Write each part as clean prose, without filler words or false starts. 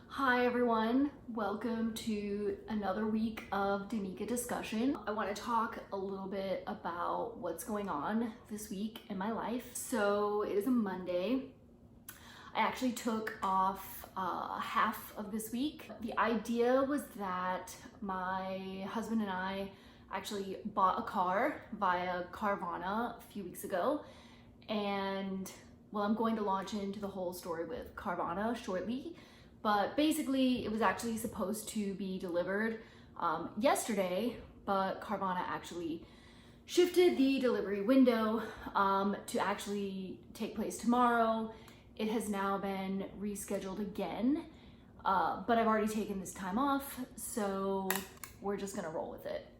Hi everyone, welcome to another week of Danica Discussion. I want to talk a little bit about what's going on this week in my life. So it is a Monday. I actually took off half of this week. The idea was that my husband and I actually bought a car via Carvana a few weeks ago, and well, I'm going to launch into the whole story with Carvana shortly. But basically, it was actually supposed to be delivered yesterday, but Carvana actually shifted the delivery window to actually take place tomorrow. It has now been rescheduled again, but I've already taken this time off, so we're just gonna roll with it.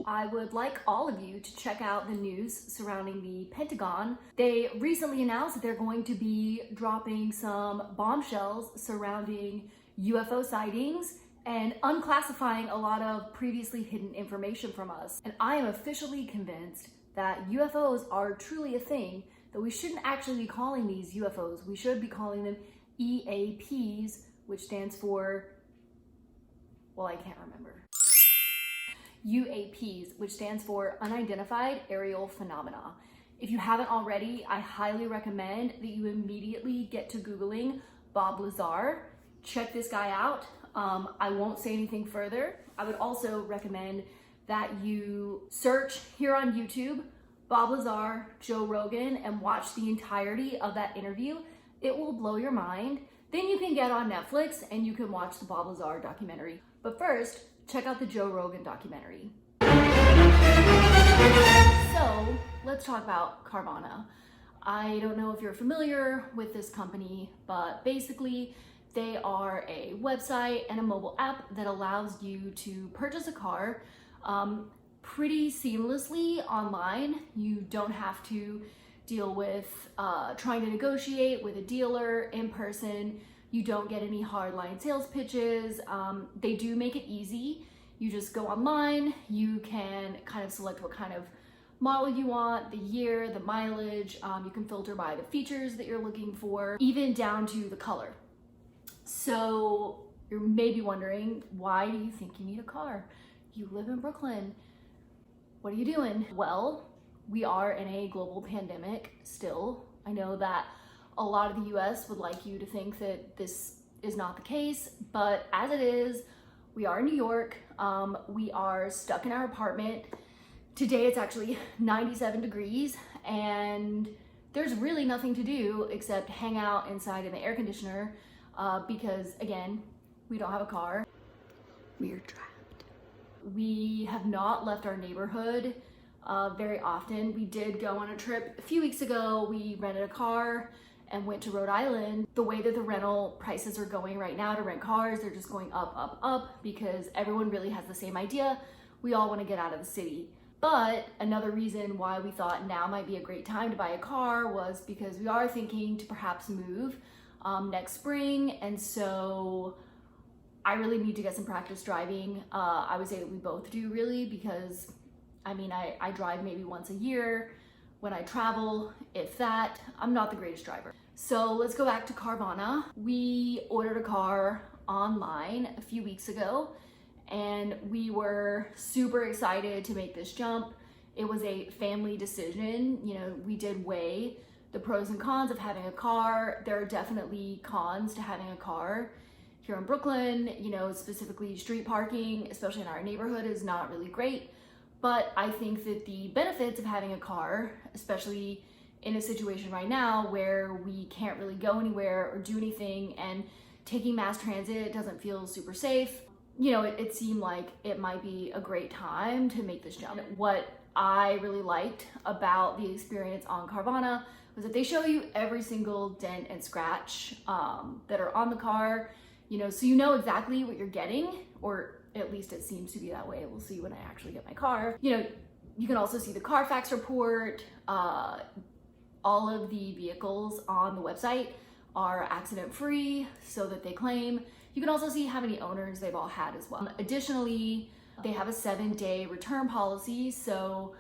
I would like all of you to check out the news surrounding the Pentagon. They recently announced that they're going to be dropping some bombshells surrounding UFO sightings and unclassifying a lot of previously hidden information from us. And I am officially convinced that UFOs are truly a thing, that we shouldn't actually be calling these UFOs. We should be calling them EAPs, which stands for, well, I can't remember. UAPs, which stands for Unidentified Aerial Phenomena. If you haven't already, I highly recommend that you immediately get to Googling Bob Lazar. Check this guy out. I won't say anything further. I would also recommend that you search here on YouTube, Bob Lazar, Joe Rogan, and watch the entirety of that interview. It will blow your mind. Then you can get on Netflix and you can watch the Bob Lazar documentary. But first, check out the Joe Rogan documentary. So let's talk about Carvana. I don't know if you're familiar with this company, but basically they are a website and a mobile app that allows you to purchase a car pretty seamlessly online. You don't have to deal with trying to negotiate with a dealer in person. You don't get any hardline sales pitches. They do make it easy. You just go online, you can kind of select what kind of model you want, the year, the mileage. You can filter by the features that you're looking for, even down to the color. So you're maybe wondering, why do you think you need a car? You live in Brooklyn. What are you doing? Well, we are in a global pandemic still. I know that a lot of the US would like you to think that this is not the case, but as it is, we are in New York. We are stuck in our apartment. Today it's actually 97 degrees and there's really nothing to do except hang out inside in the air conditioner because again, we don't have a car. We're trapped. We have not left our neighborhood very often. We did go on a trip a few weeks ago. We rented a car and went to Rhode Island. The way that the rental prices are going right now to rent cars, they're just going up, up, up because everyone really has the same idea. We all want to get out of the city. But another reason why we thought now might be a great time to buy a car was because we are thinking to perhaps move next spring. And so I really need to get some practice driving. I would say that we both do really, because I mean, I drive maybe once a year. When I travel, if that, I'm not the greatest driver. So let's go back to Carvana. We ordered a car online a few weeks ago and we were super excited to make this jump. It was a family decision. You know, we did weigh the pros and cons of having a car. There are definitely cons to having a car. Here in Brooklyn, you know, specifically street parking, especially in our neighborhood, is not really great. But I think that the benefits of having a car, especially in a situation right now where we can't really go anywhere or do anything and taking mass transit doesn't feel super safe, you know, it seemed like it might be a great time to make this jump. What I really liked about the experience on Carvana was that they show you every single dent and scratch that are on the car, you know, so you know exactly what you're getting, or at least it seems to be that way. We'll see when I actually get my car. You know, you can also see the Carfax report. All of the vehicles on the website are accident-free, so that they claim. You can also see how many owners they've all had as well. Additionally, they have a 7-day return policy, so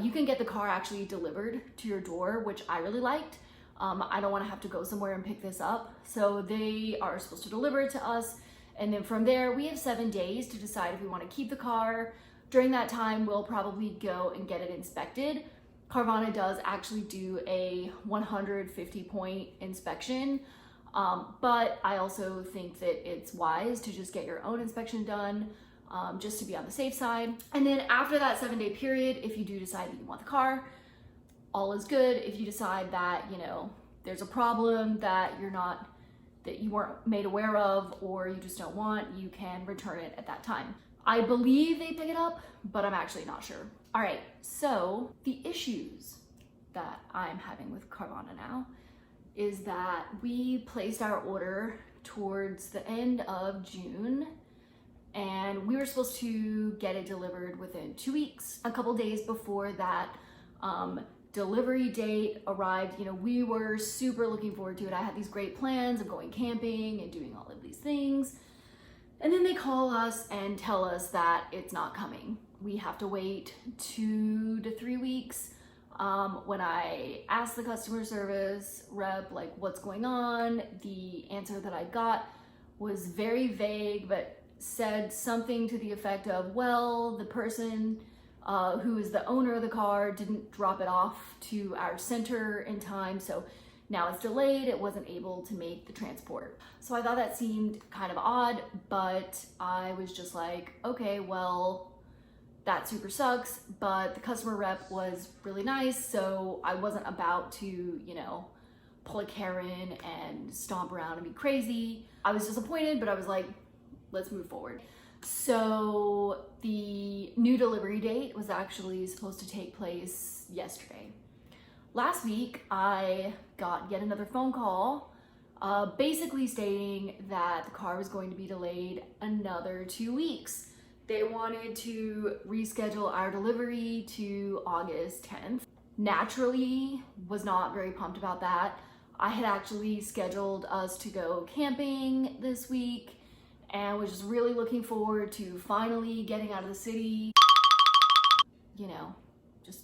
You can get the car actually delivered to your door, which I really liked. I don't want to have to go somewhere and pick this up. So they are supposed to deliver it to us. And then from there, we have 7 days to decide if we want to keep the car. During that time, we'll probably go and get it inspected. Carvana does actually do a 150-point inspection, but I also think that it's wise to just get your own inspection done, just to be on the safe side. And then after that 7-day period, if you do decide that you want the car, all is good. If you decide that, you know, there's a problem that you weren't made aware of, or you just don't want, you can return it at that time. I believe they pick it up, but I'm actually not sure. All right, so the issues that I'm having with Carvana now is that we placed our order towards the end of June, and we were supposed to get it delivered within 2 weeks. A couple days before that delivery date arrived, you know, we were super looking forward to it. I had these great plans of going camping and doing all of these things. And then they call us and tell us that it's not coming. We have to wait 2 to 3 weeks. When I asked the customer service rep, like, what's going on, the answer that I got was very vague, but said something to the effect of, well, the person who is the owner of the car didn't drop it off to our center in time, so now it's delayed. It wasn't able to make the transport. So I thought that seemed kind of odd, but I was just like, okay, well, that super sucks. But the customer rep was really nice, so I wasn't about to, you know, pull a Karen and stomp around and be crazy. I was disappointed, but I was like, let's move forward. So the new delivery date was actually supposed to take place yesterday. Last week, I got yet another phone call, basically stating that the car was going to be delayed another 2 weeks. They wanted to reschedule our delivery to August 10th. Naturally, was not very pumped about that. I had actually scheduled us to go camping this week and was just really looking forward to finally getting out of the city, you know, just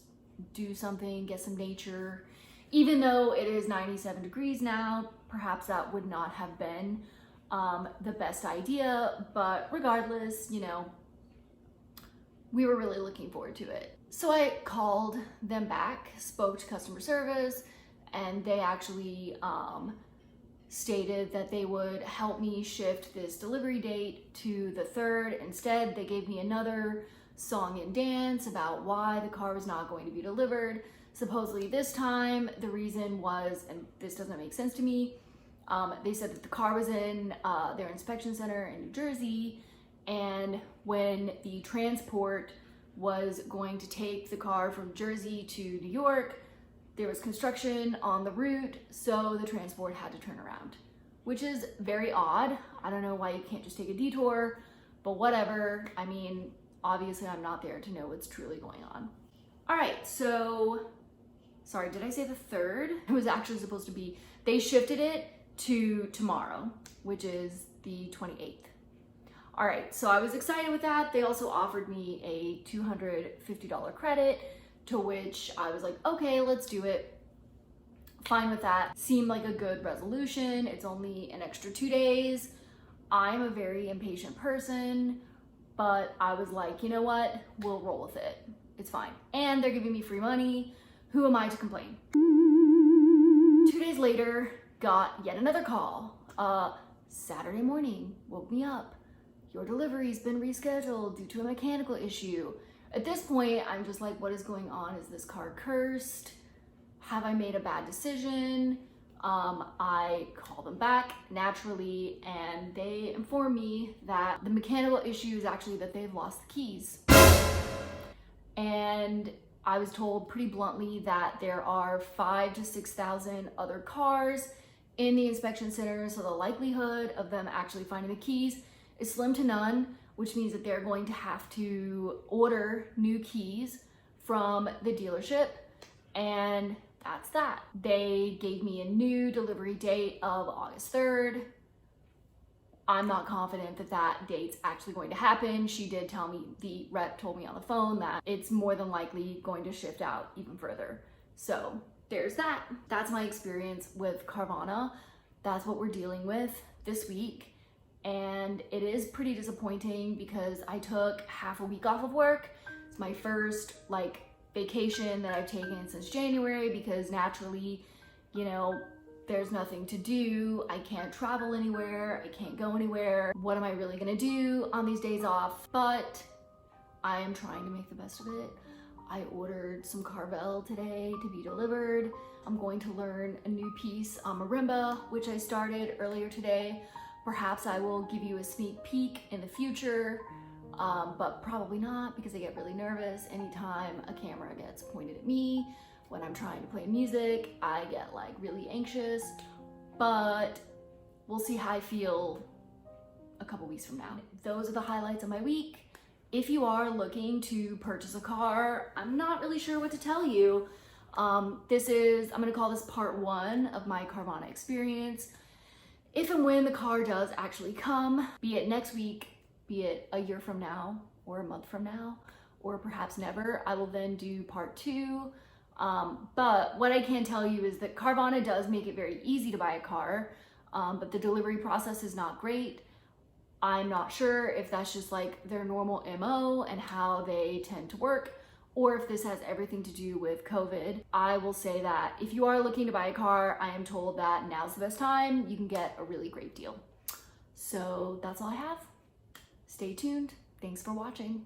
do something, get some nature. Even though it is 97 degrees now, perhaps that would not have been the best idea, but regardless, you know, we were really looking forward to it. So I called them back, spoke to customer service, and they actually stated that they would help me shift this delivery date to the 3rd. Instead, they gave me another song and dance about why the car was not going to be delivered. Supposedly this time, the reason was, and this doesn't make sense to me, they said that the car was in their inspection center in New Jersey, and when the transport was going to take the car from Jersey to New York, there was construction on the route, so the transport had to turn around, which is very odd. I don't know why you can't just take a detour, but whatever. I mean, obviously I'm not there to know what's truly going on. All right, so, sorry, did I say the 3rd? It was actually supposed to be, they shifted it to tomorrow, which is the 28th. All right, so I was excited with that. They also offered me a $250 credit, to which I was like, okay, let's do it. Fine with that. Seemed like a good resolution. It's only an extra 2 days. I'm a very impatient person, but I was like, you know what? We'll roll with it. It's fine. And they're giving me free money. Who am I to complain? 2 days later, got yet another call. Saturday morning, woke me up. Your delivery's been rescheduled due to a mechanical issue. At this point, I'm just like, what is going on? Is this car cursed? Have I made a bad decision? I call them back naturally, and they inform me that the mechanical issue is actually that they've lost the keys. And I was told pretty bluntly that there are 5,000 to 6,000 other cars in the inspection center, so the likelihood of them actually finding the keys is slim to none, which means that they're going to have to order new keys from the dealership, and that's that. They gave me a new delivery date of August 3rd. I'm not confident that that date's actually going to happen. She did tell me, the rep told me on the phone, that it's more than likely going to shift out even further. So there's that. That's my experience with Carvana. That's what we're dealing with this week. And it is pretty disappointing because I took half a week off of work. It's my first like vacation that I've taken since January because naturally, you know, there's nothing to do. I can't travel anywhere. I can't go anywhere. What am I really gonna do on these days off? But I am trying to make the best of it. I ordered some Carvel today to be delivered. I'm going to learn a new piece on marimba, which I started earlier today. Perhaps I will give you a sneak peek in the future, but probably not because I get really nervous anytime a camera gets pointed at me. When I'm trying to play music, I get like really anxious, but we'll see how I feel a couple weeks from now. Those are the highlights of my week. If you are looking to purchase a car, I'm not really sure what to tell you. I'm gonna call this part 1 of my Carvana experience. If and when the car does actually come, be it next week, be it a year from now, or a month from now, or perhaps never, I will then do part 2. But what I can tell you is that Carvana does make it very easy to buy a car, but the delivery process is not great. I'm not sure if that's just like their normal MO and how they tend to work, or if this has everything to do with COVID. I will say that if you are looking to buy a car, I am told that now's the best time. You can get a really great deal. So that's all I have. Stay tuned. Thanks for watching.